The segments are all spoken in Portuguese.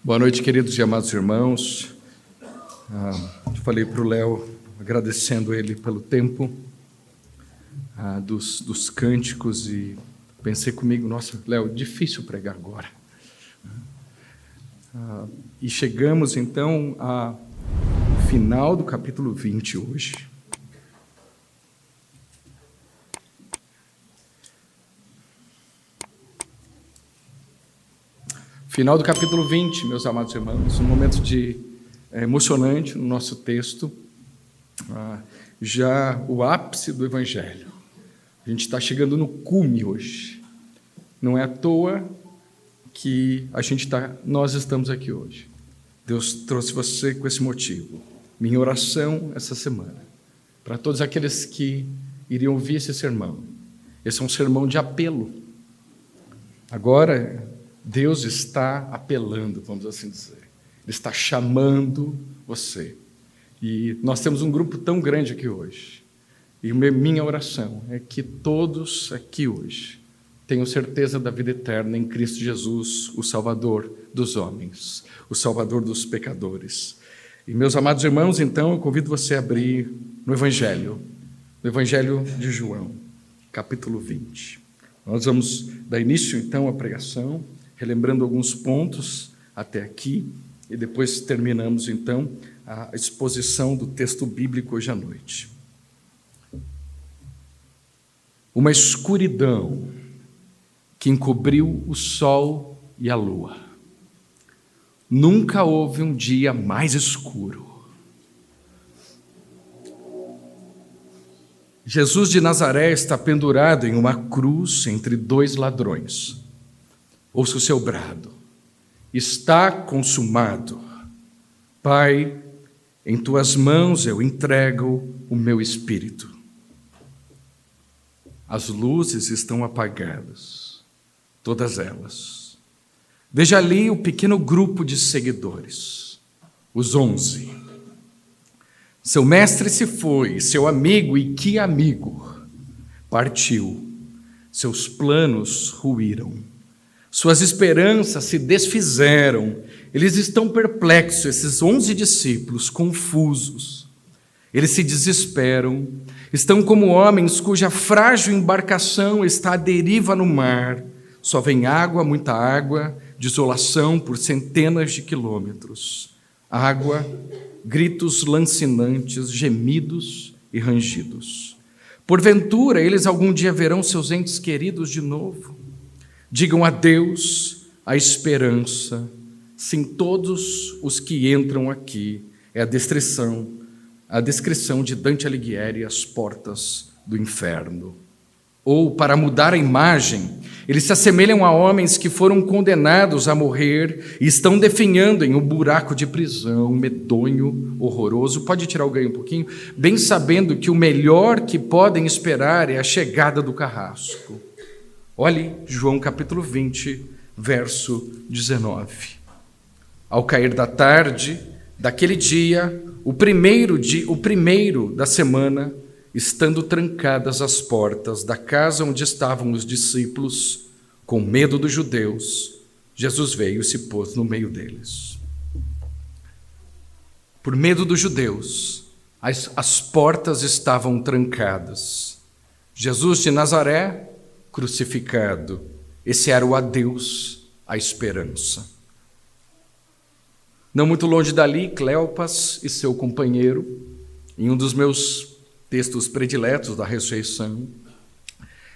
Boa noite, queridos e amados irmãos. Falei para o Léo, agradecendo ele pelo tempo dos cânticos, e pensei comigo, nossa, Léo, difícil pregar agora. E chegamos então ao final do capítulo 20 hoje. Final do capítulo 20, meus amados irmãos, um momento emocionante no nosso texto, já o ápice do Evangelho. A gente está chegando no cume hoje. Não é à toa que nós estamos aqui hoje. Deus trouxe você com esse motivo. Minha oração essa semana, para todos aqueles que iriam ouvir esse sermão. Esse é um sermão de apelo. Agora, Deus está apelando, vamos assim dizer. Ele está chamando você. E nós temos um grupo tão grande aqui hoje. E minha oração é que todos aqui hoje tenham certeza da vida eterna em Cristo Jesus, o Salvador dos homens, o Salvador dos pecadores. E, meus amados irmãos, então, eu convido você a abrir no Evangelho de João, capítulo 20. Nós vamos dar início, então, à pregação, relembrando alguns pontos até aqui, e depois terminamos, então, a exposição do texto bíblico hoje à noite. Uma escuridão que encobriu o sol e a lua. Nunca houve um dia mais escuro. Jesus de Nazaré está pendurado em uma cruz entre dois ladrões. Ouça o seu brado. Está consumado. Pai, em tuas mãos eu entrego o meu espírito. As luzes estão apagadas, todas elas. Veja ali o pequeno grupo de seguidores, os 11. Seu mestre se foi, seu amigo, e que amigo, partiu. Seus planos ruíram. Suas esperanças se desfizeram. Eles estão perplexos, esses 11 discípulos, confusos. Eles se desesperam. Estão como homens cuja frágil embarcação está à deriva no mar. Só vem água, muita água, desolação por centenas de quilômetros. Água, gritos lancinantes, gemidos e rangidos. Porventura, eles algum dia verão seus entes queridos de novo. Digam adeus à esperança. Sim, todos os que entram aqui, é a descrição de Dante Alighieri, As Portas do Inferno. Ou, para mudar a imagem, eles se assemelham a homens que foram condenados a morrer e estão definhando em um buraco de prisão medonho, horroroso. Pode tirar o ganho um pouquinho? Bem sabendo que o melhor que podem esperar é a chegada do carrasco. Olhe João capítulo 20, verso 19. Ao cair da tarde daquele dia, o primeiro da semana, estando trancadas as portas da casa onde estavam os discípulos, com medo dos judeus, Jesus veio e se pôs no meio deles. Por medo dos judeus, as portas estavam trancadas. Jesus de Nazaré, crucificado, esse era o adeus à esperança. Não muito longe dali, Cleopas e seu companheiro, em um dos meus textos prediletos da ressurreição,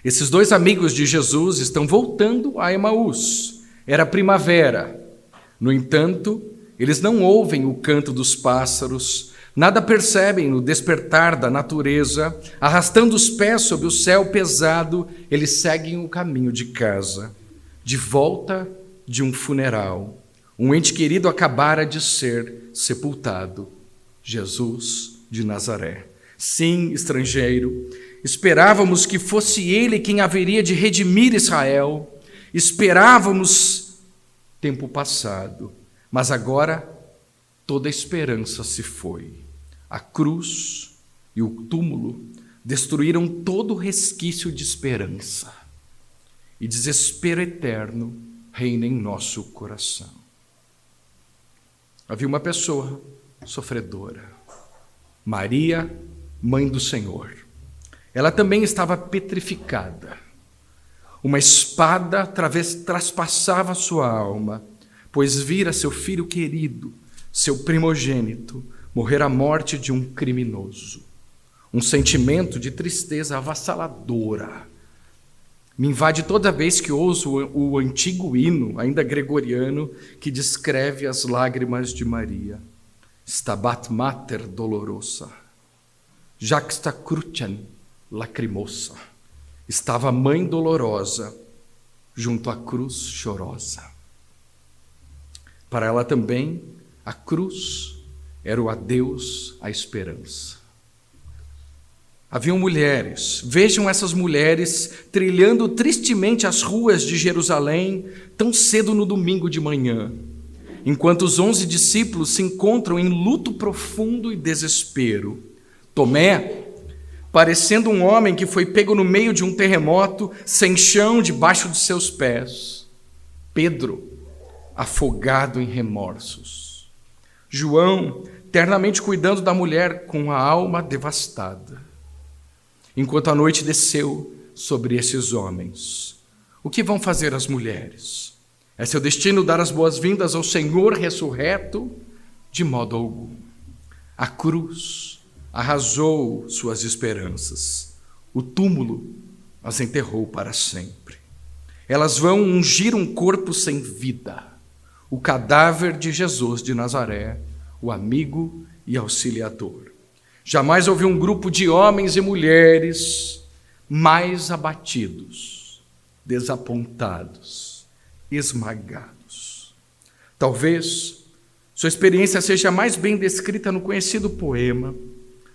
esses dois amigos de Jesus estão voltando a Emaús. Era primavera. No entanto, eles não ouvem o canto dos pássaros, nada percebem no despertar da natureza. Arrastando os pés sob o céu pesado, eles seguem o caminho de casa, de volta de um funeral. Um ente querido acabara de ser sepultado. Jesus de Nazaré. Sim, estrangeiro, esperávamos que fosse ele quem haveria de redimir Israel. Esperávamos tempo passado, mas agora toda a esperança se foi. A cruz e o túmulo destruíram todo resquício de esperança. E desespero eterno reina em nosso coração. havia uma pessoa sofredora, Maria, mãe do Senhor. Ela também estava petrificada. Uma espada traspassava sua alma, pois vira seu filho querido, seu primogênito, morrer à morte de um criminoso. Um sentimento de tristeza avassaladora me invade toda vez que ouço o antigo hino, ainda gregoriano, que descreve as lágrimas de Maria. Stabat mater dolorosa, juxta crucem lacrimosa. Estava a mãe dolorosa junto à cruz chorosa. Para ela também, a cruz era o adeus à esperança. Haviam mulheres, vejam essas mulheres trilhando tristemente as ruas de Jerusalém tão cedo no domingo de manhã, enquanto os 11 discípulos se encontram em luto profundo e desespero. Tomé, parecendo um homem que foi pego no meio de um terremoto, sem chão debaixo de seus pés. Pedro, afogado em remorsos. João, ternamente cuidando da mulher com a alma devastada. Enquanto a noite desceu sobre esses homens, o que vão fazer as mulheres? É seu destino dar as boas-vindas ao Senhor ressurreto? De modo algum. A cruz arrasou suas esperanças. O túmulo as enterrou para sempre. Elas vão ungir um corpo sem vida, o cadáver de Jesus de Nazaré, o amigo e auxiliador. Jamais houve um grupo de homens e mulheres mais abatidos, desapontados, esmagados. Talvez sua experiência seja mais bem descrita no conhecido poema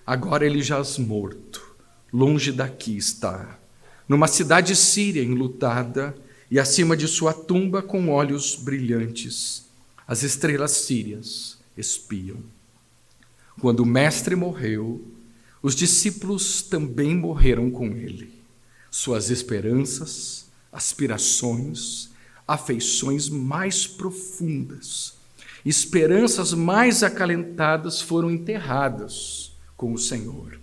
Agora ele jaz morto, longe daqui está, numa cidade síria enlutada, e acima de sua tumba com olhos brilhantes, as estrelas sírias espiam. Quando o mestre morreu, os discípulos também morreram com ele. Suas esperanças, aspirações, afeições mais profundas, esperanças mais acalentadas foram enterradas com o Senhor.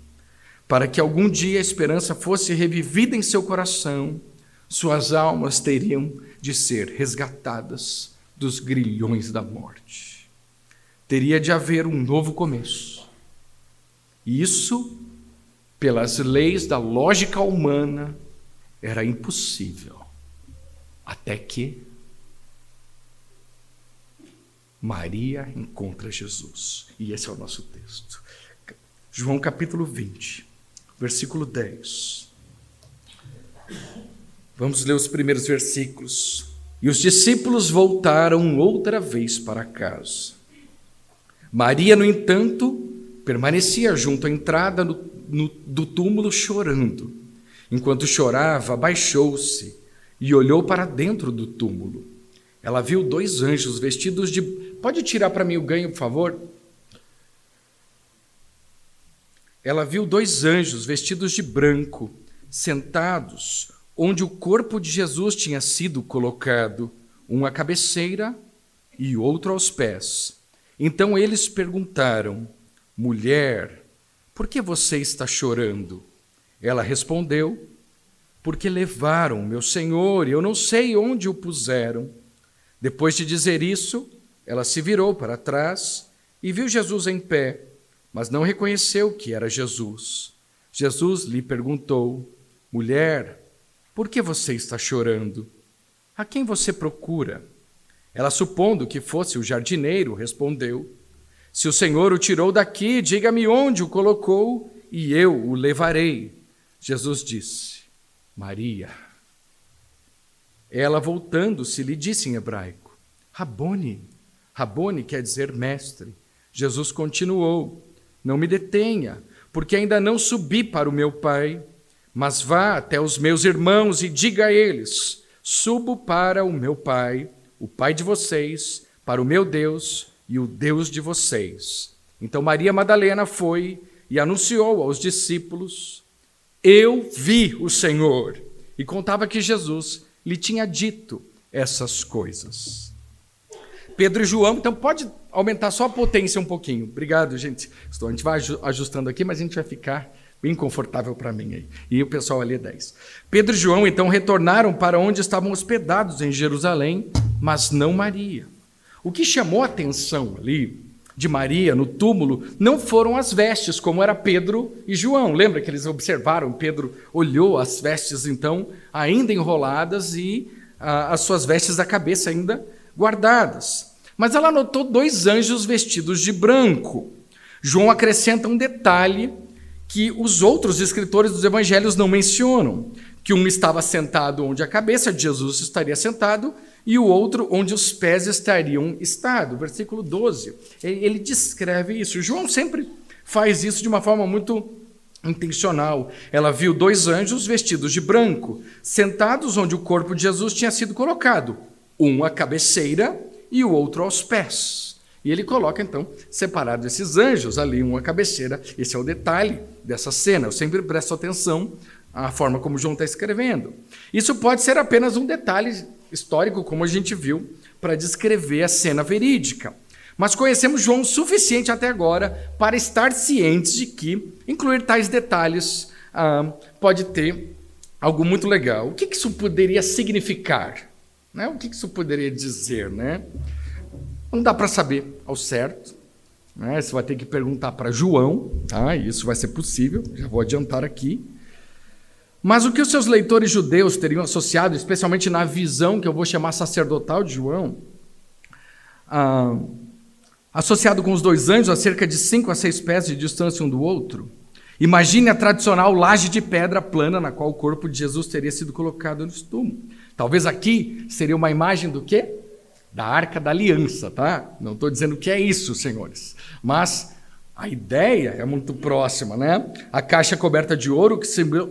Para que algum dia a esperança fosse revivida em seu coração, suas almas teriam de ser resgatadas dos grilhões da morte. Teria de haver um novo começo. E isso, pelas leis da lógica humana, era impossível. Até que Maria encontra Jesus. E esse é o nosso texto. João capítulo 20, versículo 10. Vamos ler os primeiros versículos. E os discípulos voltaram outra vez para casa. Maria, no entanto, permanecia junto à entrada do túmulo chorando. Enquanto chorava, abaixou-se e olhou para dentro do túmulo. Ela viu 2 anjos vestidos de... Pode tirar para mim o ganho, por favor? Ela viu 2 anjos vestidos de branco, sentados onde o corpo de Jesus tinha sido colocado, um à cabeceira e outro aos pés. Então eles perguntaram: mulher, por que você está chorando? Ela respondeu: porque levaram meu Senhor e eu não sei onde o puseram. Depois de dizer isso, ela se virou para trás e viu Jesus em pé, mas não reconheceu que era Jesus. Jesus lhe perguntou: mulher, por que você está chorando? A quem você procura? Ela, supondo que fosse o jardineiro, respondeu: se o Senhor o tirou daqui, diga-me onde o colocou e eu o levarei. Jesus disse: Maria. Ela, voltando-se, lhe disse em hebraico: Rabone. Rabone quer dizer mestre. Jesus continuou: não me detenha, porque ainda não subi para o meu Pai, mas vá até os meus irmãos e diga a eles: subo para o meu Pai, o Pai de vocês, para o meu Deus e o Deus de vocês. Então Maria Madalena foi e anunciou aos discípulos: eu vi o Senhor. E contava que Jesus lhe tinha dito essas coisas. Pedro e João, então pode aumentar só a potência um pouquinho. Obrigado, gente. A gente vai ajustando aqui, mas a gente vai ficar bem confortável para mim aí. E o pessoal ali é 10. Pedro e João, então, retornaram para onde estavam hospedados em Jerusalém, mas não Maria. O que chamou a atenção ali de Maria no túmulo não foram as vestes, como era Pedro e João. Lembra que eles observaram? Pedro olhou as vestes, então, ainda enroladas e as suas vestes da cabeça ainda guardadas. Mas ela notou 2 anjos vestidos de branco. João acrescenta um detalhe que os outros escritores dos evangelhos não mencionam, que um estava sentado onde a cabeça de Jesus estaria sentado e o outro onde os pés estariam estado. Versículo 12, ele descreve isso. João sempre faz isso de uma forma muito intencional. Ela viu 2 anjos vestidos de branco, sentados onde o corpo de Jesus tinha sido colocado, um à cabeceira e o outro aos pés. E ele coloca, então, separado esses anjos ali, um à cabeceira. Esse é o detalhe dessa cena. Eu sempre presto atenção à forma como João está escrevendo. Isso pode ser apenas um detalhe histórico, como a gente viu, para descrever a cena verídica. Mas conhecemos João o suficiente até agora para estar cientes de que incluir tais detalhes pode ter algo muito legal. O que isso poderia significar? Né? O que isso poderia dizer? Né? Não dá para saber ao certo. Né? Você vai ter que perguntar para João, tá? E isso vai ser possível, já vou adiantar aqui. Mas o que os seus leitores judeus teriam associado, especialmente na visão que eu vou chamar sacerdotal de João, associado com os 2 anjos a cerca de 5 a 6 pés de distância um do outro, imagine a tradicional laje de pedra plana na qual o corpo de Jesus teria sido colocado no túmulo. Talvez aqui seria uma imagem do quê? Da Arca da Aliança, tá? Não estou dizendo que é isso, senhores, mas a ideia é muito próxima, né? A caixa coberta de ouro que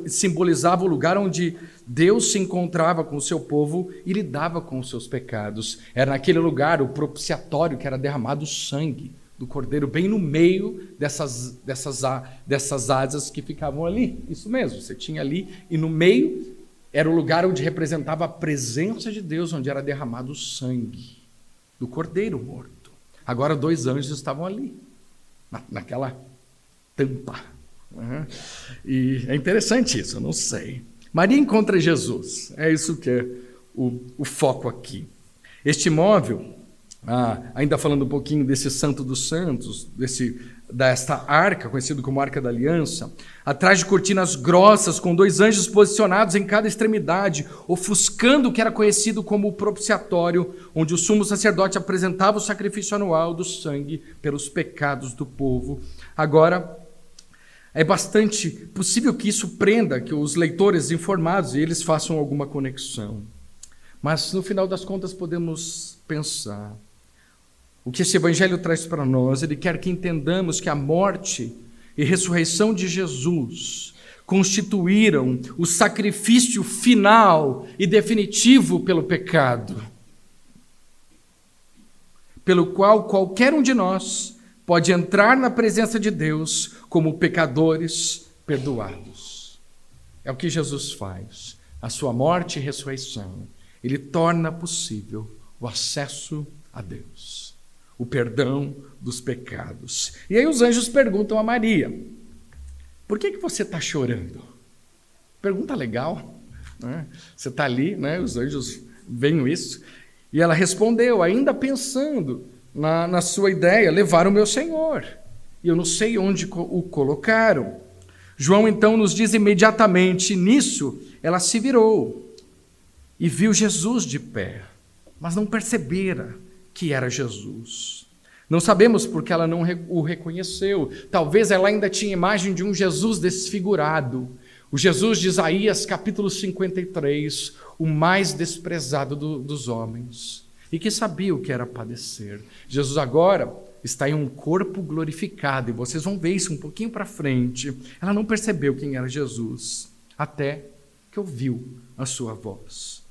simbolizava o lugar onde Deus se encontrava com o seu povo e lidava com os seus pecados. Era naquele lugar o propiciatório que era derramado o sangue do cordeiro, bem no meio dessas asas que ficavam ali. Isso mesmo, você tinha ali, e no meio era o lugar onde representava a presença de Deus, onde era derramado o sangue do cordeiro morto. Agora 2 anjos estavam ali, naquela tampa. E é interessante isso, eu não sei. Maria encontra Jesus, é isso que é o foco aqui. Este móvel, ainda falando um pouquinho desse Santo dos Santos, desta arca, conhecido como Arca da Aliança, atrás de cortinas grossas, com 2 anjos posicionados em cada extremidade, ofuscando o que era conhecido como o propiciatório, onde o sumo sacerdote apresentava o sacrifício anual do sangue pelos pecados do povo. Agora, é bastante possível que isso prenda, que os leitores informados, e eles façam alguma conexão. Mas, no final das contas, podemos pensar, o que esse evangelho traz para nós, ele quer que entendamos que a morte e ressurreição de Jesus constituíram o sacrifício final e definitivo pelo pecado, pelo qual qualquer um de nós pode entrar na presença de Deus como pecadores perdoados. É o que Jesus faz. A sua morte e ressurreição, ele torna possível o acesso a Deus, o perdão dos pecados. E aí os anjos perguntam a Maria, por que você está chorando? Pergunta legal, né? Você está ali, né? Os anjos veem isso, e ela respondeu, ainda pensando na sua ideia, levaram o meu Senhor, e eu não sei onde o colocaram. João então nos diz imediatamente, nisso ela se virou e viu Jesus de pé, mas não percebera que era Jesus. Não sabemos porque ela não o reconheceu. Talvez ela ainda tinha imagem de um Jesus desfigurado. O Jesus de Isaías, capítulo 53, o mais desprezado dos homens, e que sabia o que era padecer. Jesus agora está em um corpo glorificado, e vocês vão ver isso um pouquinho para frente. Ela não percebeu quem era Jesus, até que ouviu a sua voz.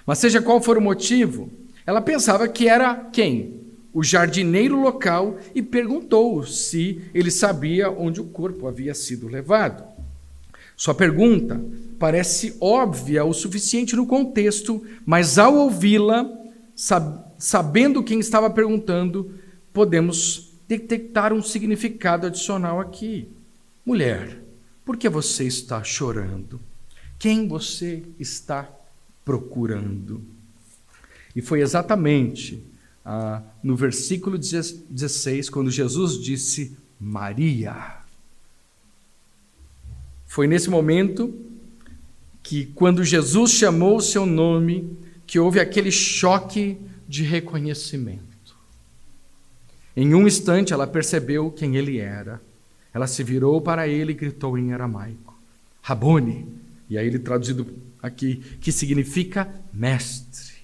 Mas seja qual for o motivo, ela pensava que era quem? O jardineiro local, e perguntou se ele sabia onde o corpo havia sido levado. Sua pergunta parece óbvia o suficiente no contexto, mas ao ouvi-la, sabendo quem estava perguntando, podemos detectar um significado adicional aqui. Mulher, por que você está chorando? Quem você está procurando? E foi exatamente no versículo 16, quando Jesus disse Maria. Foi nesse momento que, quando Jesus chamou o seu nome, que houve aquele choque de reconhecimento. Em um instante ela percebeu quem ele era. Ela se virou para ele e gritou em aramaico, Rabone, e aí ele traduzido aqui, que significa mestre.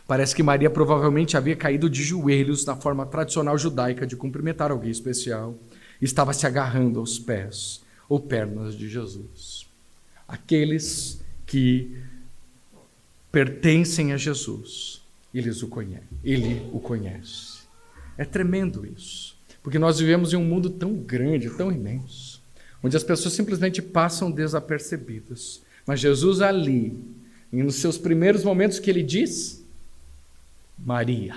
Parece que Maria provavelmente havia caído de joelhos na forma tradicional judaica de cumprimentar alguém especial. Estava se agarrando aos pés ou pernas de Jesus. Aqueles que pertencem a Jesus, ele o conhece. É tremendo isso, porque nós vivemos em um mundo tão grande, tão imenso, onde as pessoas simplesmente passam desapercebidas. Mas Jesus ali, nos seus primeiros momentos que ele diz, Maria.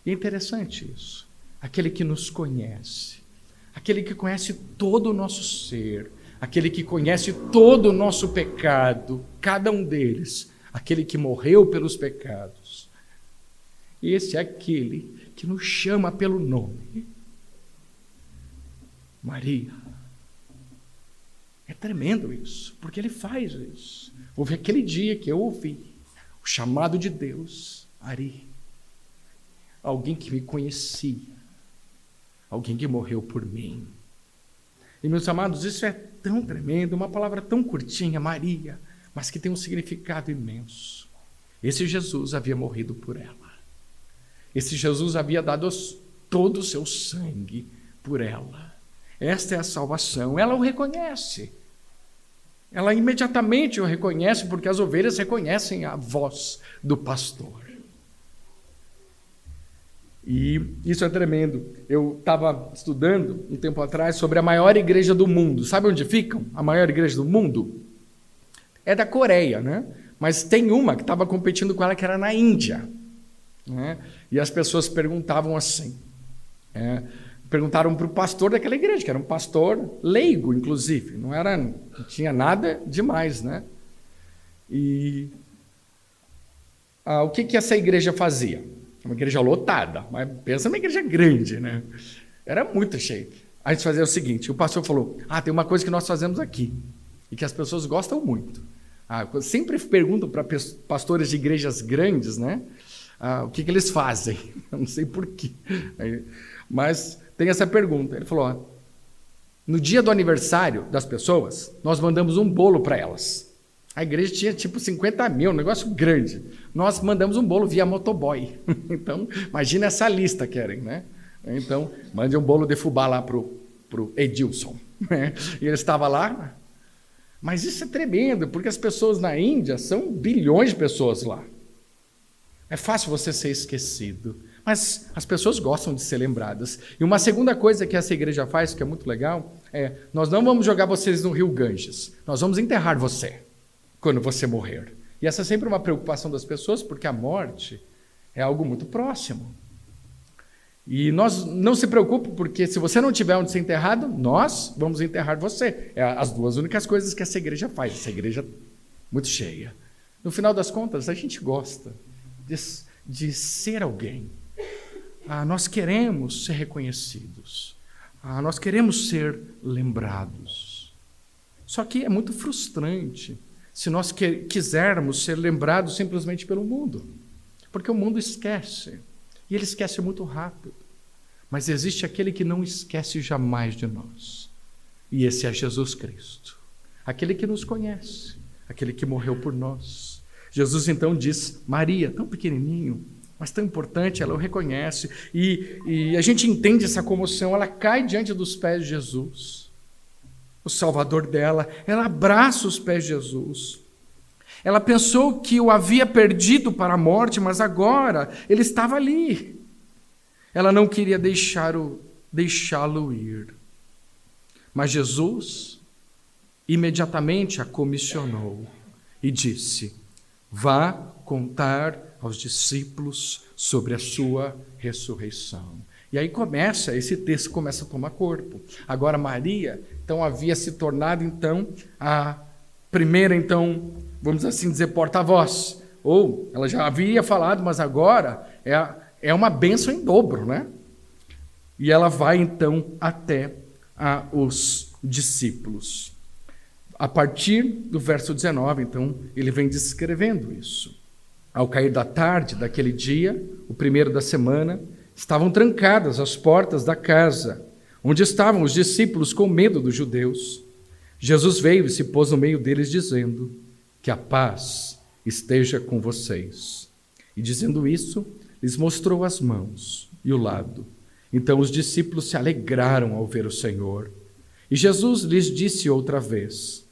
E é interessante isso, aquele que nos conhece, aquele que conhece todo o nosso ser, aquele que conhece todo o nosso pecado, cada um deles, aquele que morreu pelos pecados. E esse é aquele que nos chama pelo nome. Maria. É tremendo isso, porque ele faz isso. Houve aquele dia que eu ouvi o chamado de Deus, Ari, alguém que me conhecia, alguém que morreu por mim. E, meus amados, isso é tão tremendo, uma palavra tão curtinha, Maria, mas que tem um significado imenso. Esse Jesus havia morrido por ela. Esse Jesus havia dado todo o seu sangue por ela. Esta é a salvação. Ela o reconhece. Ela imediatamente o reconhece, porque as ovelhas reconhecem a voz do pastor. E isso é tremendo. Eu estava estudando um tempo atrás sobre a maior igreja do mundo. Sabe onde ficam? A maior igreja do mundo? É da Coreia, né? Mas tem uma que estava competindo com ela, que era na Índia. Né? E as pessoas perguntavam assim, perguntaram para o pastor daquela igreja, que era um pastor leigo, inclusive, não tinha nada demais, né? E o que essa igreja fazia? Uma igreja lotada, mas pensa numa igreja grande, né? Era muito cheio. A gente fazia o seguinte, o pastor falou, tem uma coisa que nós fazemos aqui, e que as pessoas gostam muito. Sempre perguntam para pastores de igrejas grandes, né? O que eles fazem. Eu não sei porquê. Mas tem essa pergunta. Ele falou, no dia do aniversário das pessoas, nós mandamos um bolo para elas. A igreja tinha tipo 50 mil, um negócio grande. Nós mandamos um bolo via motoboy. Então, imagina essa lista, querem, né? Então, mande um bolo de fubá lá pro Edilson. E ele estava lá. Mas isso é tremendo, porque as pessoas na Índia são bilhões de pessoas lá. É fácil você ser esquecido, mas as pessoas gostam de ser lembradas. E uma segunda coisa que essa igreja faz, que é muito legal, nós não vamos jogar vocês no rio Ganges, nós vamos enterrar você quando você morrer. E essa é sempre uma preocupação das pessoas, porque a morte é algo muito próximo. E nós não se preocupe, porque se você não tiver onde ser enterrado, nós vamos enterrar você. É as duas únicas coisas que essa igreja faz, essa igreja muito cheia. No final das contas, a gente gosta de ser alguém. Nós queremos ser reconhecidos. Nós queremos ser lembrados. Só que é muito frustrante se nós quisermos ser lembrados simplesmente pelo mundo. Porque o mundo esquece. E ele esquece muito rápido. Mas existe aquele que não esquece jamais de nós. E esse é Jesus Cristo. Aquele que nos conhece. Aquele que morreu por nós. Jesus então diz, Maria, tão pequenininho, mas tão importante, ela o reconhece. E a gente entende essa comoção, ela cai diante dos pés de Jesus, o Salvador dela, ela abraça os pés de Jesus. Ela pensou que o havia perdido para a morte, mas agora ele estava ali. Ela não queria deixá-lo ir. Mas Jesus imediatamente a comissionou e disse, vá contar aos discípulos sobre a sua ressurreição. E aí esse texto começa a tomar corpo. Agora Maria, então, havia se tornado, então, a primeira, então, vamos assim dizer, porta-voz. Ou ela já havia falado, mas agora é uma bênção em dobro, né? E ela vai, então, até os discípulos. A partir do verso 19, então, ele vem descrevendo isso. Ao cair da tarde daquele dia, o primeiro da semana, estavam trancadas as portas da casa, onde estavam os discípulos com medo dos judeus. Jesus veio e se pôs no meio deles, dizendo: que a paz esteja com vocês. E dizendo isso, lhes mostrou as mãos e o lado. Então os discípulos se alegraram ao ver o Senhor. E Jesus lhes disse outra vez: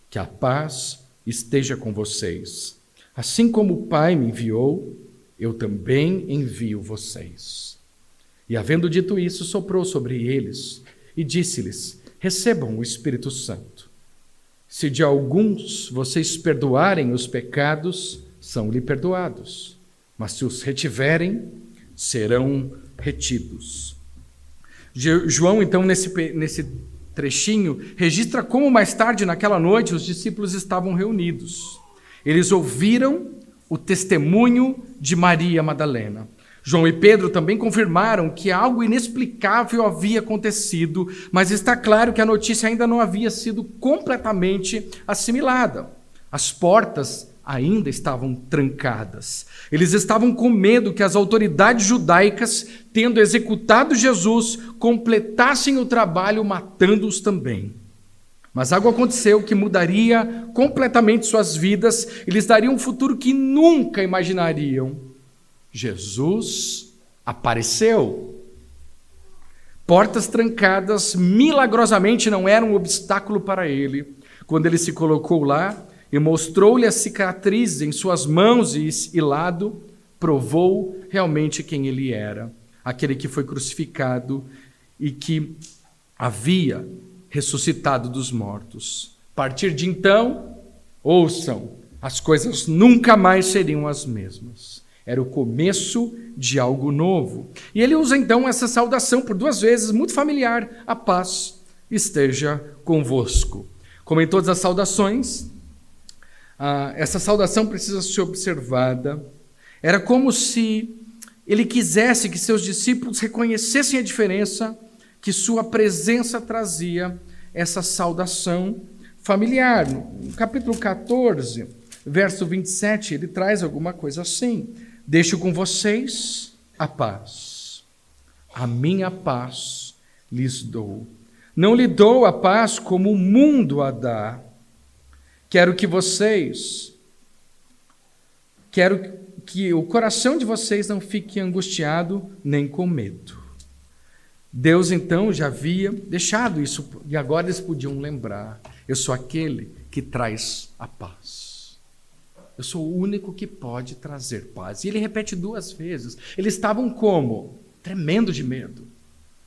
que a paz esteja com vocês. Assim como o Pai me enviou, eu também envio vocês. E havendo dito isso, soprou sobre eles e disse-lhes: recebam o Espírito Santo. Se de alguns vocês perdoarem os pecados, são-lhe perdoados. Mas se os retiverem, serão retidos. João, então, nesse trechinho, registra como mais tarde, naquela noite, os discípulos estavam reunidos. Eles ouviram o testemunho de Maria Madalena. João e Pedro também confirmaram que algo inexplicável havia acontecido, mas está claro que a notícia ainda não havia sido completamente assimilada. As portas ainda estavam trancadas. Eles estavam com medo que as autoridades judaicas, tendo executado Jesus, completassem o trabalho matando-os também. Mas algo aconteceu que mudaria completamente suas vidas e lhes daria um futuro que nunca imaginariam. Jesus apareceu. Portas trancadas milagrosamente não eram um obstáculo para ele. Quando ele se colocou lá e mostrou-lhe a cicatriz em suas mãos e lado, provou realmente quem ele era, aquele que foi crucificado e que havia ressuscitado dos mortos. A partir de então, ouçam, as coisas nunca mais seriam as mesmas. Era o começo de algo novo. E ele usa então essa saudação por duas vezes, muito familiar: a paz esteja convosco. Como em todas as saudações, essa saudação precisa ser observada. Era como se ele quisesse que seus discípulos reconhecessem a diferença que sua presença trazia, essa saudação familiar. No capítulo 14, verso 27, ele traz alguma coisa assim: deixo com vocês a paz. A minha paz lhes dou. Não lhe dou a paz como o mundo a dá. Quero que o coração de vocês não fique angustiado nem com medo. Deus, então, já havia deixado isso, e agora eles podiam lembrar: eu sou aquele que traz a paz. Eu sou o único que pode trazer paz. E ele repete duas vezes. Eles estavam como? Tremendo de medo.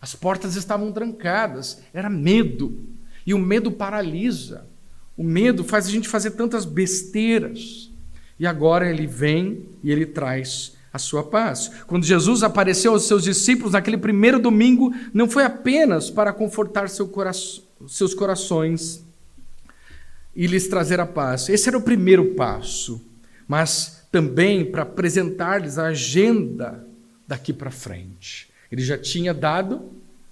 As portas estavam trancadas. Era medo. E o medo paralisa. O medo faz a gente fazer tantas besteiras. E agora ele vem e ele traz a sua paz. Quando Jesus apareceu aos seus discípulos naquele primeiro domingo, não foi apenas para confortar seus corações e lhes trazer a paz. Esse era o primeiro passo, mas também para apresentar-lhes a agenda daqui para frente. Ele já tinha dado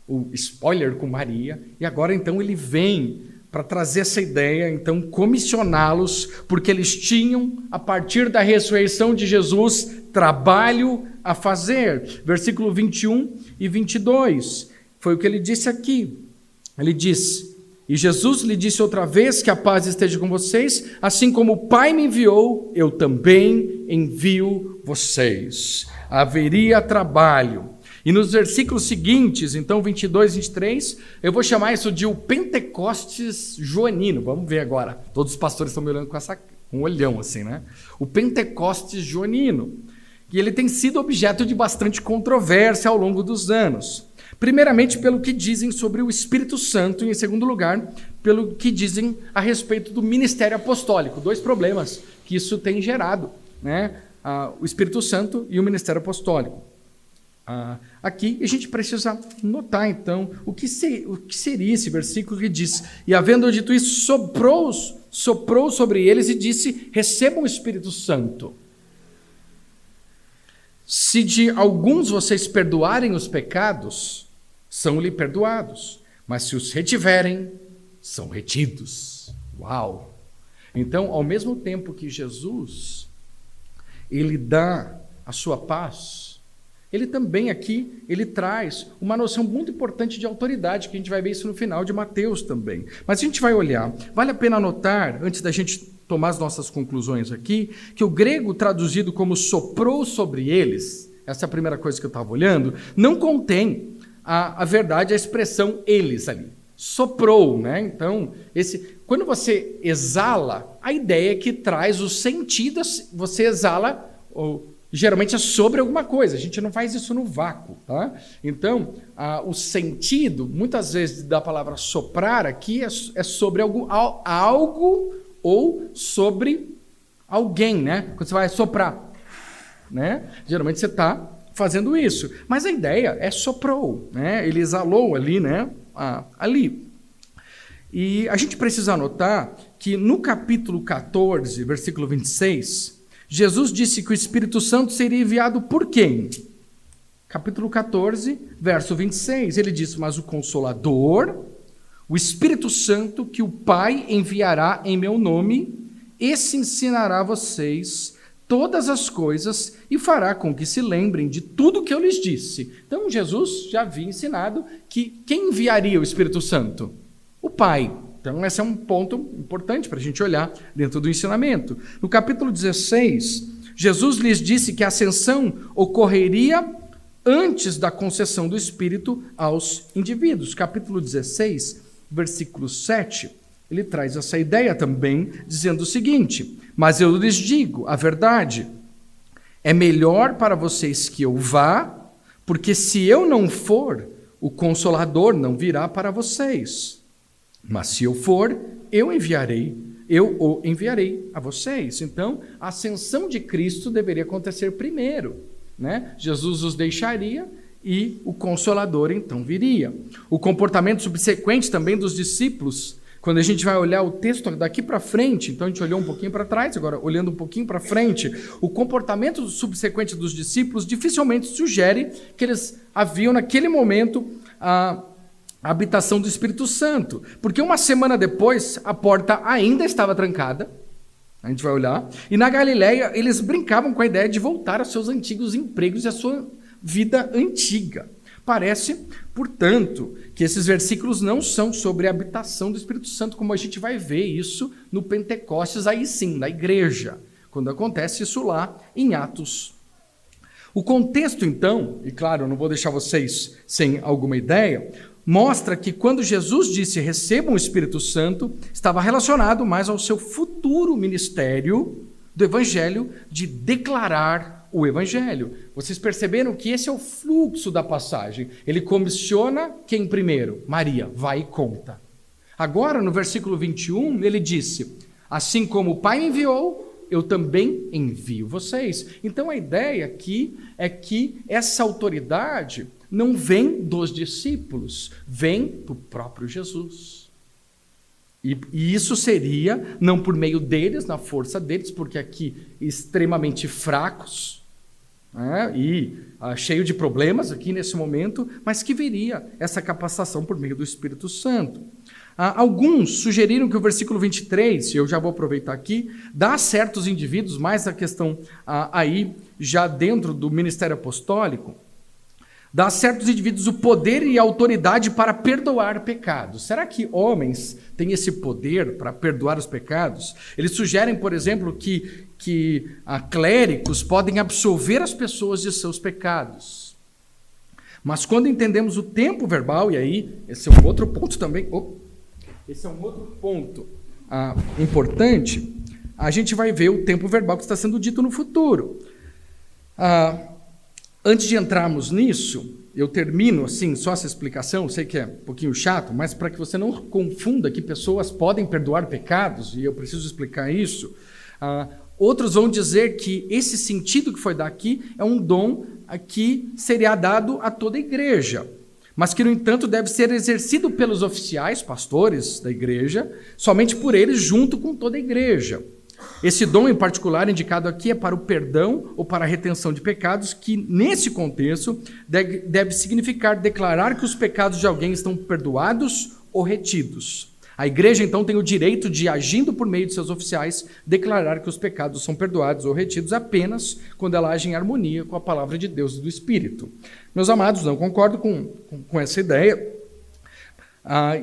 o spoiler com Maria, e agora então ele vem para trazer essa ideia, então comissioná-los, porque eles tinham, a partir da ressurreição de Jesus, trabalho a fazer. Versículo 21 e 22, foi o que ele disse aqui. Ele disse: e Jesus lhe disse outra vez: que a paz esteja com vocês, assim como o Pai me enviou, eu também envio vocês. Haveria trabalho. E nos versículos seguintes, então 22 e 23, eu vou chamar isso de o Pentecostes joanino. Vamos ver agora. Todos os pastores estão me olhando com um olhão assim, né? O Pentecostes joanino. E ele tem sido objeto de bastante controvérsia ao longo dos anos. Primeiramente, pelo que dizem sobre o Espírito Santo, e em segundo lugar, pelo que dizem a respeito do ministério apostólico. Dois problemas que isso tem gerado né, o Espírito Santo e o ministério apostólico. Aqui a gente precisa notar, então, o que seria esse versículo que diz: e havendo dito isso, soprou sobre eles e disse: recebam o Espírito Santo. Se de alguns vocês perdoarem os pecados, são-lhe perdoados, mas se os retiverem, são retidos. Uau! Então, ao mesmo tempo que Jesus, ele dá a sua paz, ele também aqui, ele traz uma noção muito importante de autoridade, que a gente vai ver isso no final de Mateus também. Mas a gente vai olhar, vale a pena notar, antes da gente tomar as nossas conclusões aqui, que o grego traduzido como soprou sobre eles, essa é a primeira coisa que eu estava olhando, não contém a verdade, a expressão eles ali. Soprou, né? Então, quando você exala, a ideia é que traz os sentidos, você exala, geralmente é sobre alguma coisa, a gente não faz isso no vácuo, tá? Então, o sentido, muitas vezes, da palavra soprar aqui é sobre algo ou sobre alguém, né? Quando você vai soprar, né? Geralmente você está fazendo isso, mas a ideia é soprou, né? Ele exalou ali, né? Ali. E a gente precisa anotar que no capítulo 14, versículo 26, Jesus disse que o Espírito Santo seria enviado por quem? Capítulo 14, verso 26, ele disse: mas o Consolador, o Espírito Santo, que o Pai enviará em meu nome, esse ensinará a vocês todas as coisas e fará com que se lembrem de tudo que eu lhes disse. Então, Jesus já havia ensinado que quem enviaria o Espírito Santo? O Pai. Então, esse é um ponto importante para a gente olhar dentro do ensinamento. No capítulo 16, Jesus lhes disse que a ascensão ocorreria antes da concessão do Espírito aos indivíduos. Capítulo 16, versículo 7, ele traz essa ideia também, dizendo o seguinte: mas eu lhes digo a verdade, é melhor para vocês que eu vá, porque se eu não for, o Consolador não virá para vocês. Mas se eu for, eu o enviarei a vocês. Então, a ascensão de Cristo deveria acontecer primeiro, né? Jesus os deixaria e o Consolador então viria. O comportamento subsequente também dos discípulos, quando a gente vai olhar o texto daqui para frente, então a gente olhou um pouquinho para trás, agora olhando um pouquinho para frente, o comportamento subsequente dos discípulos dificilmente sugere que eles haviam naquele momento a habitação do Espírito Santo, porque uma semana depois a porta ainda estava trancada, a gente vai olhar, e na Galileia eles brincavam com a ideia de voltar aos seus antigos empregos e à sua vida antiga. Parece, portanto, que esses versículos não são sobre a habitação do Espírito Santo, como a gente vai ver isso no Pentecostes, aí sim, na igreja, quando acontece isso lá em Atos. O contexto, então, e claro, eu não vou deixar vocês sem alguma ideia, mostra que quando Jesus disse recebam o Espírito Santo, estava relacionado mais ao seu futuro ministério do Evangelho, de declarar o Evangelho. Vocês perceberam que esse é o fluxo da passagem. Ele comissiona quem primeiro? Maria, vai e conta. Agora, no versículo 21, ele disse: assim como o Pai me enviou, eu também envio vocês. Então a ideia aqui é que essa autoridade não vem dos discípulos, vem do próprio Jesus. E isso seria, não por meio deles, na força deles, porque aqui extremamente fracos, né, e cheio de problemas aqui nesse momento, mas que viria essa capacitação por meio do Espírito Santo. Alguns sugeriram que o versículo 23, eu já vou aproveitar aqui, dá a certos indivíduos, mais a questão aí já dentro do ministério apostólico, dá a certos indivíduos o poder e a autoridade para perdoar pecados. Será que homens têm esse poder para perdoar os pecados? Eles sugerem, por exemplo, que clérigos podem absolver as pessoas de seus pecados. Mas quando entendemos o tempo verbal, e aí, esse é um outro ponto também, esse é um outro ponto importante, a gente vai ver o tempo verbal que está sendo dito no futuro. Antes de entrarmos nisso, eu termino assim, só essa explicação, eu sei que é um pouquinho chato, mas para que você não confunda que pessoas podem perdoar pecados, e eu preciso explicar isso, Outros vão dizer que esse sentido que foi dado aqui é um dom que seria dado a toda a igreja, mas que, no entanto, deve ser exercido pelos oficiais, pastores da igreja, somente por eles, junto com toda a igreja. Esse dom em particular indicado aqui é para o perdão ou para a retenção de pecados, que nesse contexto deve significar declarar que os pecados de alguém estão perdoados ou retidos. A igreja então tem o direito de, agindo por meio de seus oficiais, declarar que os pecados são perdoados ou retidos apenas quando ela age em harmonia com a palavra de Deus e do Espírito. Meus amados, não concordo com essa ideia.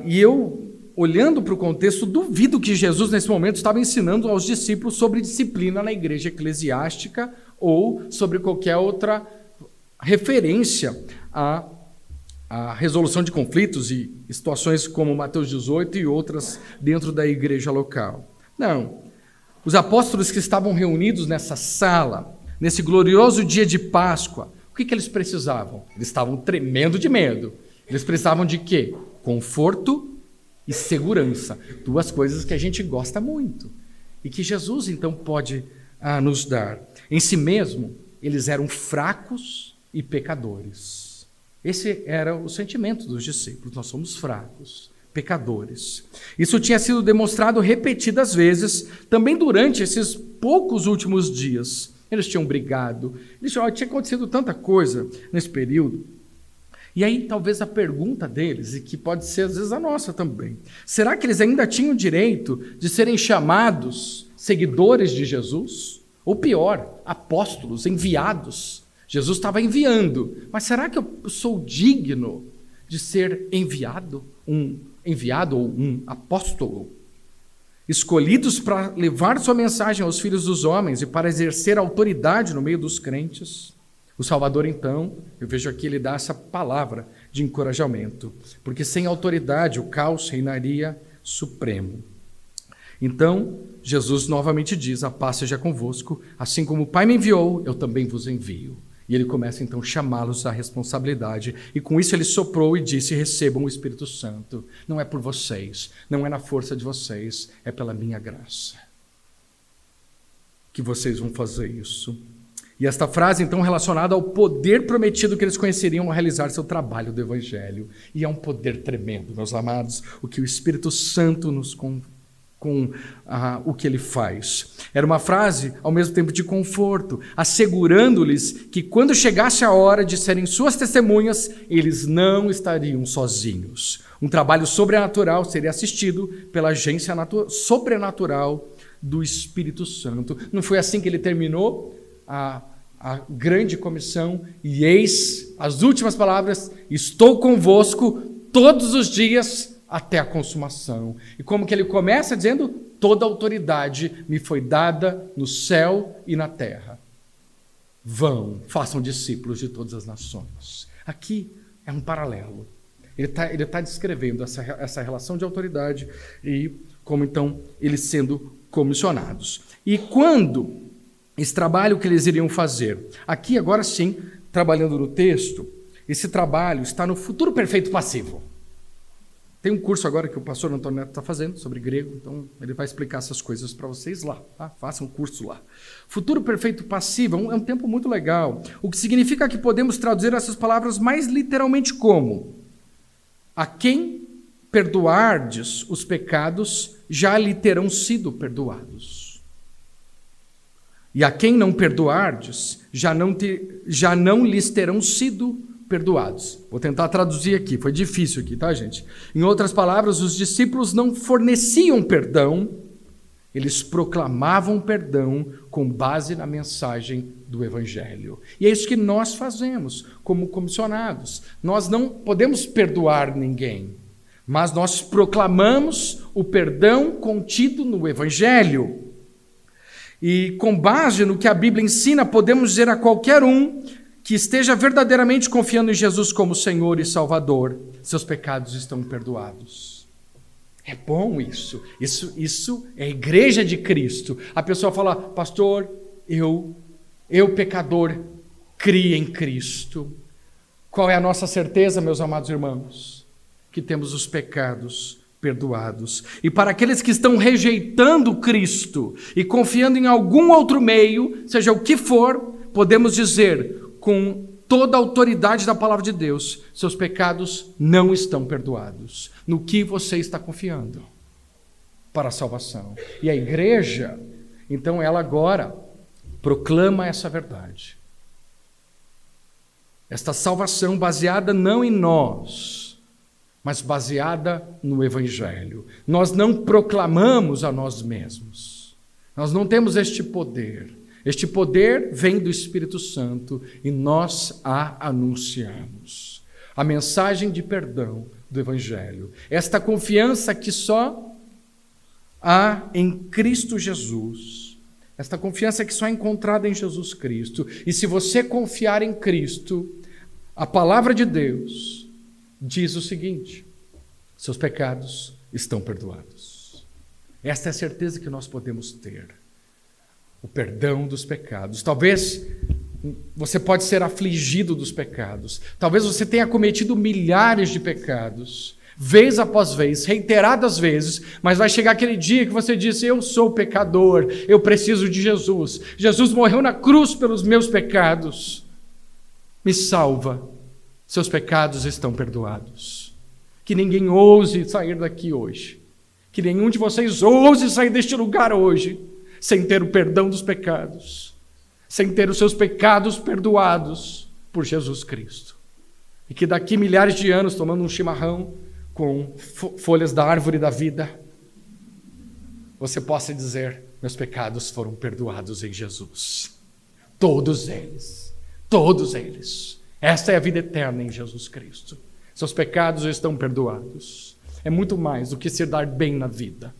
E eu, olhando para o contexto, duvido que Jesus, nesse momento, estava ensinando aos discípulos sobre disciplina na igreja eclesiástica ou sobre qualquer outra referência a resolução de conflitos e situações como Mateus 18 e outras dentro da igreja local. Não. Os apóstolos que estavam reunidos nessa sala, nesse glorioso dia de Páscoa, o que eles precisavam? Eles estavam tremendo de medo. Eles precisavam de quê? Conforto e segurança. Duas coisas que a gente gosta muito. E que Jesus, então, pode nos dar. Em si mesmo, eles eram fracos e pecadores. Esse era o sentimento dos discípulos. Nós somos fracos, pecadores. Isso tinha sido demonstrado repetidas vezes, também durante esses poucos últimos dias. Eles tinham brigado, tinha acontecido tanta coisa nesse período. E aí talvez a pergunta deles, e que pode ser às vezes a nossa também, será que eles ainda tinham direito de serem chamados seguidores de Jesus? Ou pior, apóstolos, enviados? Jesus estava enviando, mas será que eu sou digno de ser enviado? Um enviado ou um apóstolo? Escolhidos para levar sua mensagem aos filhos dos homens e para exercer autoridade no meio dos crentes. O Salvador, então, eu vejo aqui, ele dá essa palavra de encorajamento, porque sem autoridade o caos reinaria supremo. Então, Jesus novamente diz: a paz seja convosco, assim como o Pai me enviou, eu também vos envio. E ele começa então a chamá-los à responsabilidade. E com isso ele soprou e disse: recebam o Espírito Santo. Não é por vocês, não é na força de vocês, é pela minha graça que vocês vão fazer isso. E esta frase então relacionada ao poder prometido que eles conheceriam ao realizar seu trabalho do Evangelho. E é um poder tremendo, meus amados, o que o Espírito Santo nos com o que ele faz. Era uma frase, ao mesmo tempo, de conforto, assegurando-lhes que quando chegasse a hora de serem suas testemunhas, eles não estariam sozinhos. Um trabalho sobrenatural seria assistido pela agência sobrenatural do Espírito Santo. Não foi assim que ele terminou a grande comissão? E eis as últimas palavras: estou convosco todos os dias até a consumação. E como que ele começa dizendo: toda autoridade me foi dada no céu e na terra. Vão, façam discípulos de todas as nações. Aqui é um paralelo. Ele tá descrevendo essa relação de autoridade e como então eles sendo comissionados. E quando esse trabalho que eles iriam fazer? Aqui agora sim, trabalhando no texto, esse trabalho está no futuro perfeito passivo. Tem um curso agora que o pastor Antônio Neto está fazendo sobre grego, então ele vai explicar essas coisas para vocês lá, tá? Façam um curso lá. Futuro perfeito passivo é um tempo muito legal, o que significa que podemos traduzir essas palavras mais literalmente como: a quem perdoardes os pecados, já lhe terão sido perdoados. E a quem não perdoardes, já não lhes terão sido perdoados. Vou tentar traduzir aqui, foi difícil aqui, tá, gente? Em outras palavras, os discípulos não forneciam perdão, eles proclamavam perdão com base na mensagem do Evangelho. E é isso que nós fazemos como comissionados. Nós não podemos perdoar ninguém, mas nós proclamamos o perdão contido no Evangelho. E com base no que a Bíblia ensina, podemos dizer a qualquer um que esteja verdadeiramente confiando em Jesus como Senhor e Salvador: seus pecados estão perdoados. É bom isso. Isso é a igreja de Cristo. A pessoa fala: pastor, eu pecador, criei em Cristo. Qual é a nossa certeza, meus amados irmãos? Que temos os pecados perdoados. E para aqueles que estão rejeitando Cristo e confiando em algum outro meio, seja o que for, podemos dizer com toda a autoridade da palavra de Deus, seus pecados não estão perdoados. No que você está confiando para a salvação? E a igreja, então ela agora proclama essa verdade. Esta salvação baseada não em nós, mas baseada no Evangelho. Nós não proclamamos a nós mesmos. Nós não temos este poder. Este poder vem do Espírito Santo e nós a anunciamos. A mensagem de perdão do Evangelho. Esta confiança que só há em Cristo Jesus. Esta confiança que só é encontrada em Jesus Cristo. E se você confiar em Cristo, a palavra de Deus diz o seguinte: seus pecados estão perdoados. Esta é a certeza que nós podemos ter. O perdão dos pecados. Talvez você pode ser afligido dos pecados. Talvez você tenha cometido milhares de pecados, vez após vez, reiteradas vezes, mas vai chegar aquele dia que você diz: eu sou pecador, eu preciso de Jesus. Jesus morreu na cruz pelos meus pecados. Me salva. Seus pecados estão perdoados. Que ninguém ouse sair daqui hoje. Que nenhum de vocês ouse sair deste lugar hoje sem ter o perdão dos pecados, sem ter os seus pecados perdoados por Jesus Cristo. E que daqui milhares de anos, tomando um chimarrão com folhas da árvore da vida, você possa dizer: meus pecados foram perdoados em Jesus. Todos eles. Todos eles. Esta é a vida eterna em Jesus Cristo. Seus pecados estão perdoados. É muito mais do que se dar bem na vida.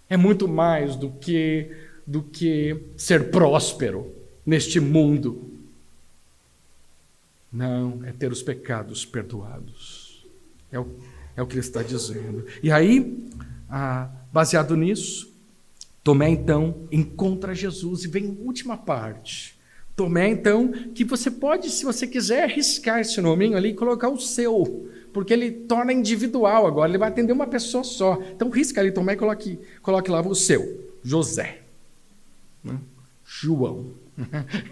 É muito mais do que ser próspero neste mundo. Não, é ter os pecados perdoados. É o que ele está dizendo. E aí, baseado nisso, Tomé então encontra Jesus e vem a última parte. Tomé então, que você pode, se você quiser, riscar esse nominho ali e colocar o seu, porque ele torna individual agora, ele vai atender uma pessoa só. Então risca ali Tomé e coloque lá o seu, José, né? João.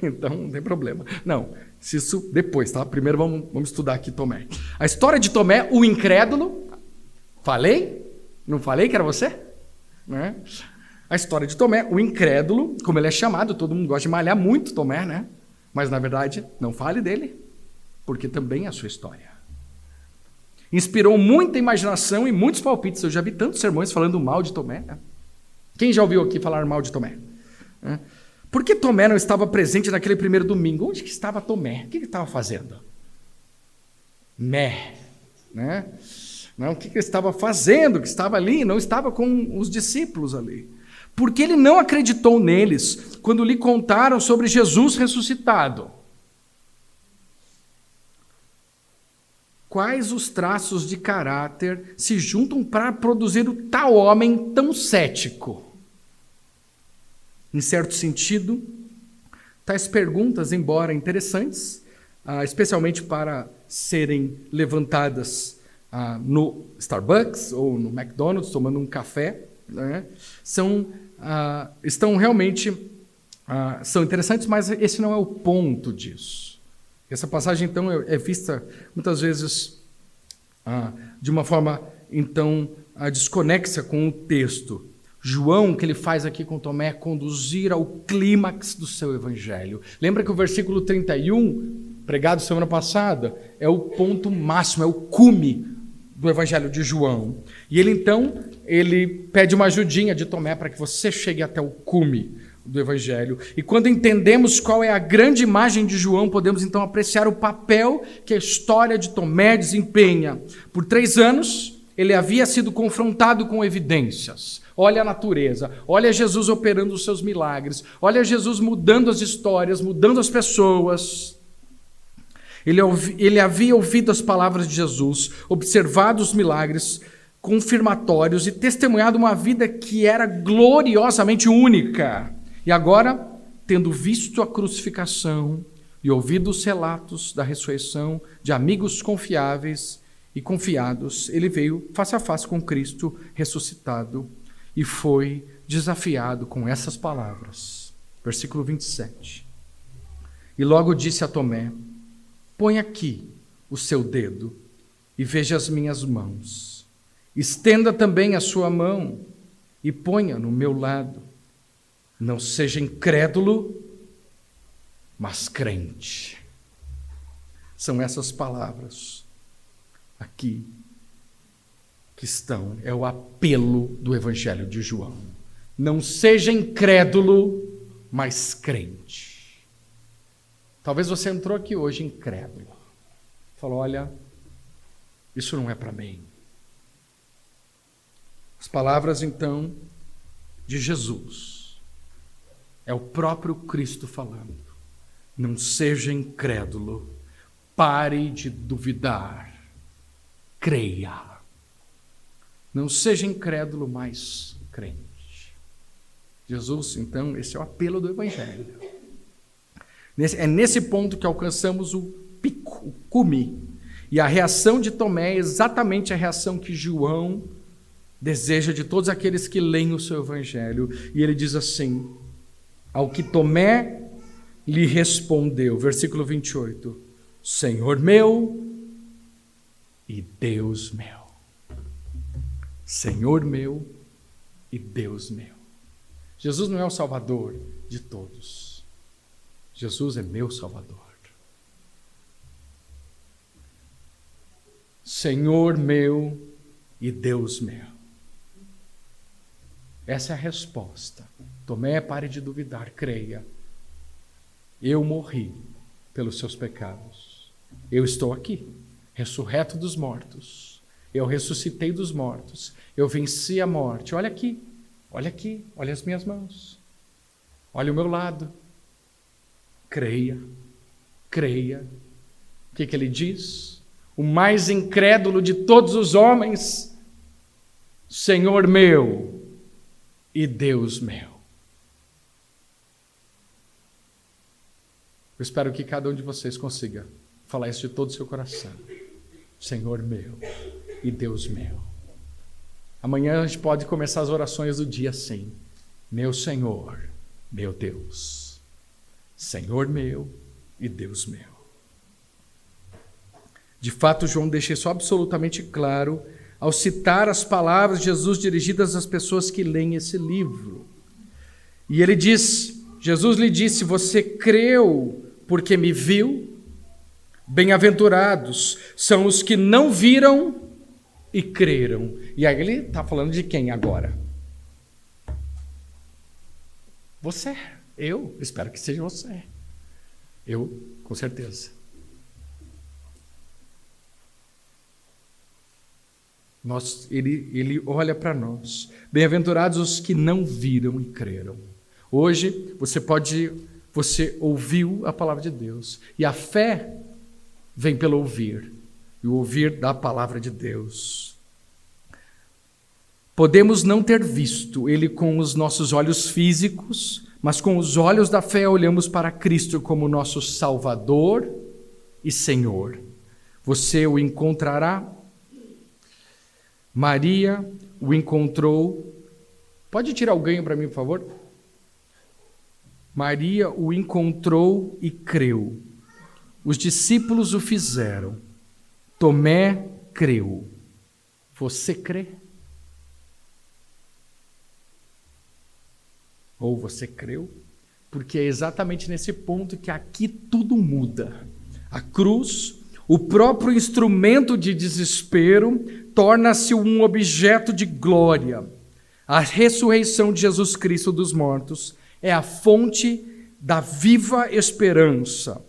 Então não tem problema. Não, isso depois, tá? Primeiro vamos estudar aqui Tomé. A história de Tomé, o incrédulo. Falei? Não falei que era você? Né? A história de Tomé, o incrédulo, como ele é chamado, todo mundo gosta de malhar muito Tomé, né? Mas na verdade, não fale dele, porque também é a sua história. Inspirou muita imaginação e muitos palpites. Eu já vi tantos sermões falando mal de Tomé. Né? Quem já ouviu aqui falar mal de Tomé? Por que Tomé não estava presente naquele primeiro domingo? Onde que estava Tomé? O que ele estava fazendo? Né? Não, o que ele estava fazendo? Que estava ali, não estava com os discípulos ali. Porque ele não acreditou neles quando lhe contaram sobre Jesus ressuscitado. Quais os traços de caráter se juntam para produzir o tal homem tão cético? Em certo sentido, tais perguntas, embora interessantes, especialmente para serem levantadas no Starbucks ou no McDonald's, tomando um café, né, estão realmente são interessantes, mas esse não é o ponto disso. Essa passagem, então, é vista muitas vezes de uma forma, então, desconexa com o texto. João, o que ele faz aqui com Tomé é conduzir ao clímax do seu evangelho. Lembra que o versículo 31, pregado semana passada, é o ponto máximo, é o cume do evangelho de João. E ele, então, ele pede uma ajudinha de Tomé para que você chegue até o cume do evangelho. E quando entendemos qual é a grande imagem de João, podemos então apreciar o papel que a história de Tomé desempenha. Por 3 anos, ele havia sido confrontado com evidências. Olha a natureza, olha Jesus operando os seus milagres, olha Jesus mudando as histórias, mudando as pessoas. Ele havia ouvido as palavras de Jesus, observado os milagres confirmatórios e testemunhado uma vida que era gloriosamente única. E agora, tendo visto a crucificação e ouvido os relatos da ressurreição de amigos confiáveis, e confiados, ele veio face a face com Cristo ressuscitado e foi desafiado com essas palavras. Versículo 27. E logo disse a Tomé: põe aqui o seu dedo e veja as minhas mãos. Estenda também a sua mão e ponha no meu lado. Não seja incrédulo, mas crente. São essas palavras aqui que estão, é o apelo do Evangelho de João. Não seja incrédulo, mas crente. Talvez você entrou aqui hoje incrédulo. Falou: olha, isso não é para mim. As palavras, então, de Jesus. É o próprio Cristo falando. Não seja incrédulo, pare de duvidar, creia. Não seja incrédulo, mas crente. Jesus, então, esse é o apelo do Evangelho. É nesse ponto que alcançamos o pico, o cume. E a reação de Tomé é exatamente a reação que João deseja de todos aqueles que leem o seu Evangelho. E ele diz assim: ao que Tomé lhe respondeu, versículo 28, Senhor meu e Deus meu. Senhor meu e Deus meu. Jesus não é o Salvador de todos. Jesus é meu Salvador. Senhor meu e Deus meu. Essa é a resposta. Tomé, pare de duvidar, creia. Eu morri pelos seus pecados. Eu estou aqui, ressurreto dos mortos. Eu ressuscitei dos mortos. Eu venci a morte. Olha aqui, olha as minhas mãos. Olha o meu lado. Creia, creia. O que ele diz? O mais incrédulo de todos os homens: Senhor meu e Deus meu. Eu espero que cada um de vocês consiga falar isso de todo o seu coração. Senhor meu e Deus meu. Amanhã a gente pode começar as orações do dia assim: meu Senhor, meu Deus. Senhor meu e Deus meu. De fato, João deixa isso absolutamente claro ao citar as palavras de Jesus dirigidas às pessoas que leem esse livro. E ele diz, Jesus lhe disse: você creu porque me viu? Bem-aventurados são os que não viram e creram. E aí ele está falando de quem agora? Você, eu espero que seja você. Eu, com certeza. Ele olha para nós. Bem-aventurados os que não viram e creram. Hoje você ouviu a palavra de Deus. E a fé vem pelo ouvir. E o ouvir da palavra de Deus. Podemos não ter visto Ele com os nossos olhos físicos, mas com os olhos da fé olhamos para Cristo como nosso Salvador e Senhor. Você o encontrará. Maria o encontrou. Pode tirar o ganho para mim, por favor? Maria o encontrou e creu. Os discípulos o fizeram. Tomé creu. Você crê? Ou você creu? Porque é exatamente nesse ponto que aqui tudo muda. A cruz, o próprio instrumento de desespero, torna-se um objeto de glória. A ressurreição de Jesus Cristo dos mortos é a fonte da viva esperança.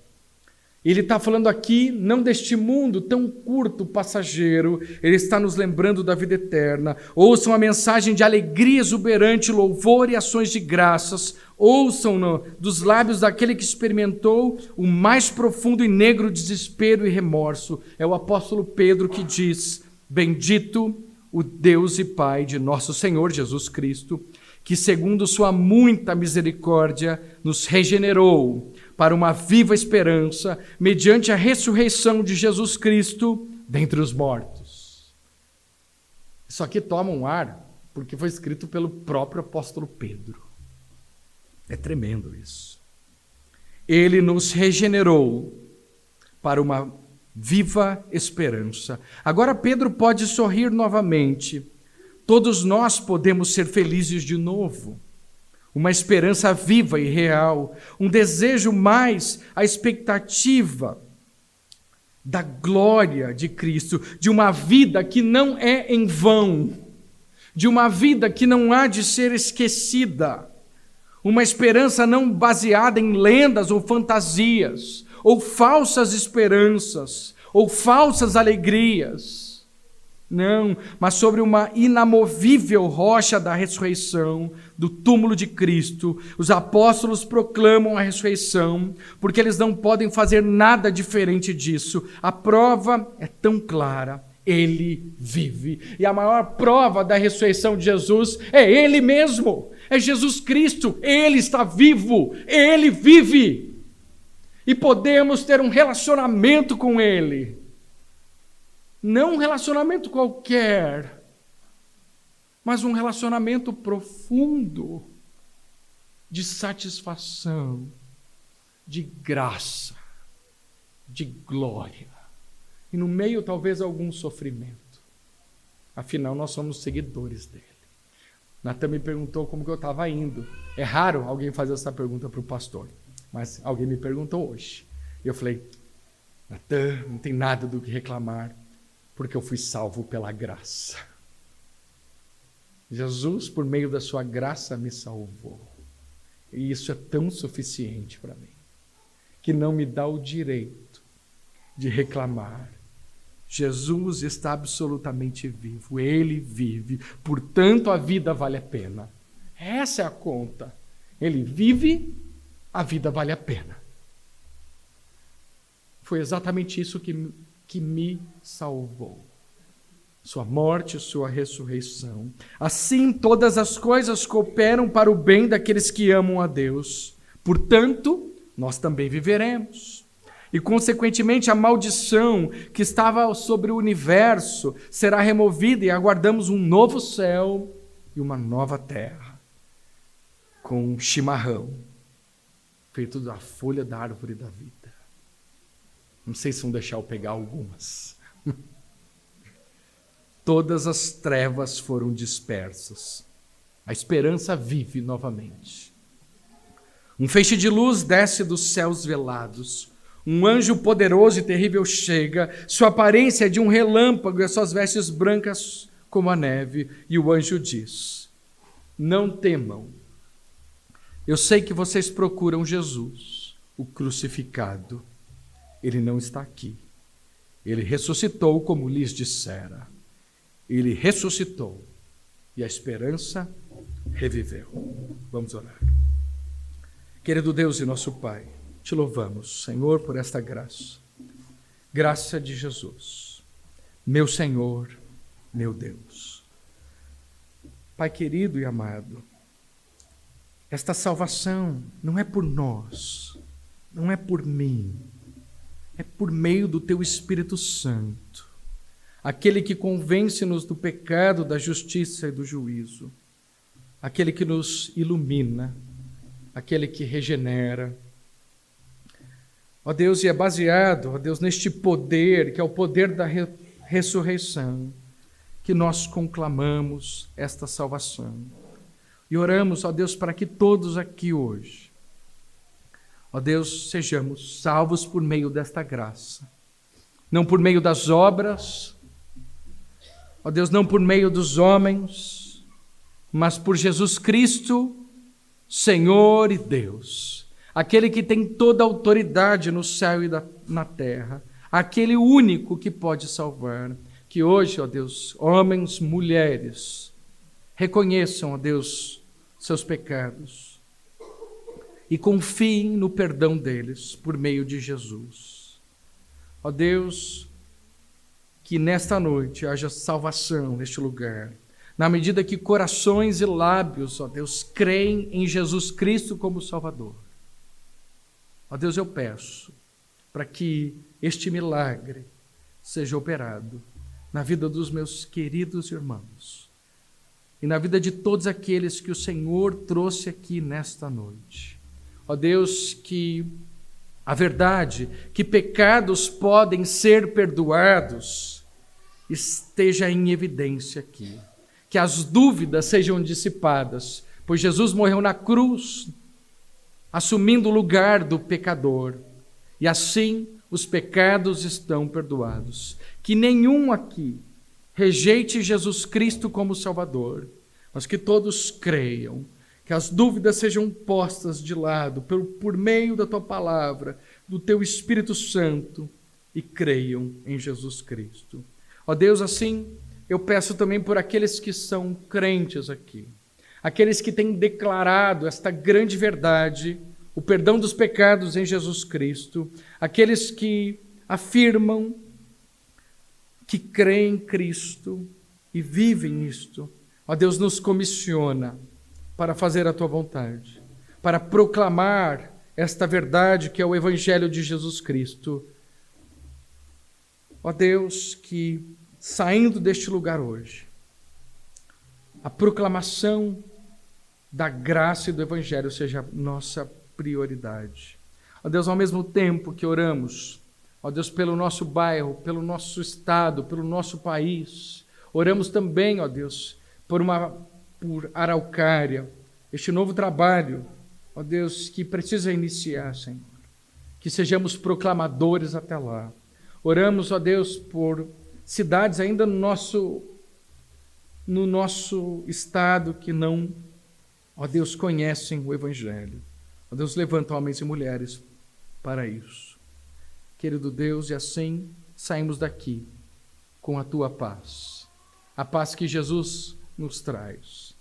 Ele está falando aqui não deste mundo tão curto, passageiro, ele está nos lembrando da vida eterna. Ouçam a mensagem de alegria exuberante, louvor e ações de graças. Ouçam-no dos lábios daquele que experimentou o mais profundo e negro desespero e remorso. É o apóstolo Pedro que diz: bendito o Deus e Pai de nosso Senhor Jesus Cristo, que segundo sua muita misericórdia nos regenerou para uma viva esperança, mediante a ressurreição de Jesus Cristo dentre os mortos. Isso aqui toma um ar, porque foi escrito pelo próprio apóstolo Pedro. É tremendo isso. Ele nos regenerou para uma viva esperança. Agora Pedro pode sorrir novamente. Todos nós podemos ser felizes de novo. Uma esperança viva e real, um desejo mais, a expectativa da glória de Cristo, de uma vida que não é em vão, de uma vida que não há de ser esquecida, uma esperança não baseada em lendas ou fantasias, ou falsas esperanças, ou falsas alegrias. Não, mas sobre uma inamovível rocha da ressurreição, do túmulo de Cristo. Os apóstolos proclamam a ressurreição, porque eles não podem fazer nada diferente disso. A prova é tão clara, ele vive. E a maior prova da ressurreição de Jesus é ele mesmo, é Jesus Cristo. Ele está vivo, ele vive. E podemos ter um relacionamento com ele. Não um relacionamento qualquer, mas um relacionamento profundo, de satisfação, de graça, de glória. E no meio talvez algum sofrimento. Afinal, nós somos seguidores dele. Natan me perguntou como que eu estava indo. É raro alguém fazer essa pergunta para o pastor, mas alguém me perguntou hoje. E eu falei, Natan, não tem nada do que reclamar, porque eu fui salvo pela graça. Jesus, por meio da sua graça, me salvou. E isso é tão suficiente para mim, que não me dá o direito de reclamar. Jesus está absolutamente vivo, ele vive, portanto a vida vale a pena. Essa é a conta. Ele vive, a vida vale a pena. Foi exatamente isso que me salvou. Sua morte, sua ressurreição. Assim, todas as coisas cooperam para o bem daqueles que amam a Deus. Portanto, nós também viveremos. E, consequentemente, a maldição que estava sobre o universo será removida e aguardamos um novo céu e uma nova terra, com chimarrão, feito da folha da árvore da vida. Não sei se vão deixar eu pegar algumas. Todas as trevas foram dispersas. A esperança vive novamente. Um feixe de luz desce dos céus velados. Um anjo poderoso e terrível chega. Sua aparência é de um relâmpago e as suas vestes brancas como a neve. E o anjo diz: não temam. Eu sei que vocês procuram Jesus, o crucificado. Ele não está aqui. Ele ressuscitou como lhes dissera. Ele ressuscitou e a esperança reviveu. Vamos orar. Querido Deus e nosso Pai, te louvamos, Senhor, por esta graça. Graça de Jesus, meu Senhor, meu Deus. Pai querido e amado, esta salvação não é por nós, não é por mim, é por meio do Teu Espírito Santo, aquele que convence-nos do pecado, da justiça e do juízo, aquele que nos ilumina, aquele que regenera. Ó Deus, e é baseado, ó Deus, neste poder, que é o poder da ressurreição, que nós conclamamos esta salvação. E oramos, ó Deus, para que todos aqui hoje, ó Deus, sejamos salvos por meio desta graça. Não por meio das obras, ó Deus, não por meio dos homens, mas por Jesus Cristo, Senhor e Deus, aquele que tem toda a autoridade no céu e na terra, aquele único que pode salvar. Que hoje, ó Deus, homens, mulheres, reconheçam, ó Deus, seus pecados e confiem no perdão deles por meio de Jesus. Ó Deus, que nesta noite haja salvação neste lugar, na medida que corações e lábios, ó Deus, creem em Jesus Cristo como Salvador. Ó Deus, eu peço para que este milagre seja operado na vida dos meus queridos irmãos e na vida de todos aqueles que o Senhor trouxe aqui nesta noite. Ó Deus, que a verdade, que pecados podem ser perdoados, esteja em evidência aqui. Que as dúvidas sejam dissipadas, pois Jesus morreu na cruz, assumindo o lugar do pecador, e assim os pecados estão perdoados. Que nenhum aqui rejeite Jesus Cristo como Salvador, mas que todos creiam, que as dúvidas sejam postas de lado por meio da Tua palavra, do Teu Espírito Santo, e creiam em Jesus Cristo. Ó Deus, assim eu peço também por aqueles que são crentes aqui, aqueles que têm declarado esta grande verdade, o perdão dos pecados em Jesus Cristo, aqueles que afirmam que creem em Cristo e vivem isto. Ó Deus, nos comissiona para fazer a Tua vontade, para proclamar esta verdade que é o Evangelho de Jesus Cristo. Ó Deus, que saindo deste lugar hoje, a proclamação da graça e do Evangelho seja nossa prioridade. Ó Deus, ao mesmo tempo que oramos, ó Deus, pelo nosso bairro, pelo nosso estado, pelo nosso país, oramos também, ó Deus, por Araucária, este novo trabalho, ó Deus, que precisa iniciar, Senhor, que sejamos proclamadores até lá. Oramos, ó Deus, por cidades ainda no nosso estado que não, ó Deus, conhecem o Evangelho. Ó Deus, levanta homens e mulheres para isso. Querido Deus, e assim saímos daqui com a Tua paz. A paz que Jesus nos traz.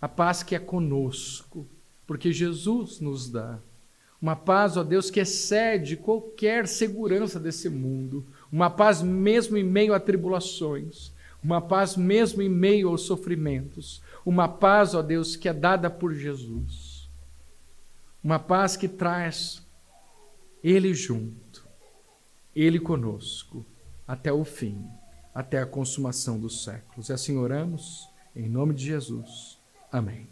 A paz que é conosco, porque Jesus nos dá. Uma paz, ó Deus, que excede qualquer segurança desse mundo. Uma paz mesmo em meio a tribulações. Uma paz mesmo em meio aos sofrimentos. Uma paz, ó Deus, que é dada por Jesus. Uma paz que traz Ele junto, Ele conosco, até o fim, até a consumação dos séculos. E assim oramos, em nome de Jesus. Amém.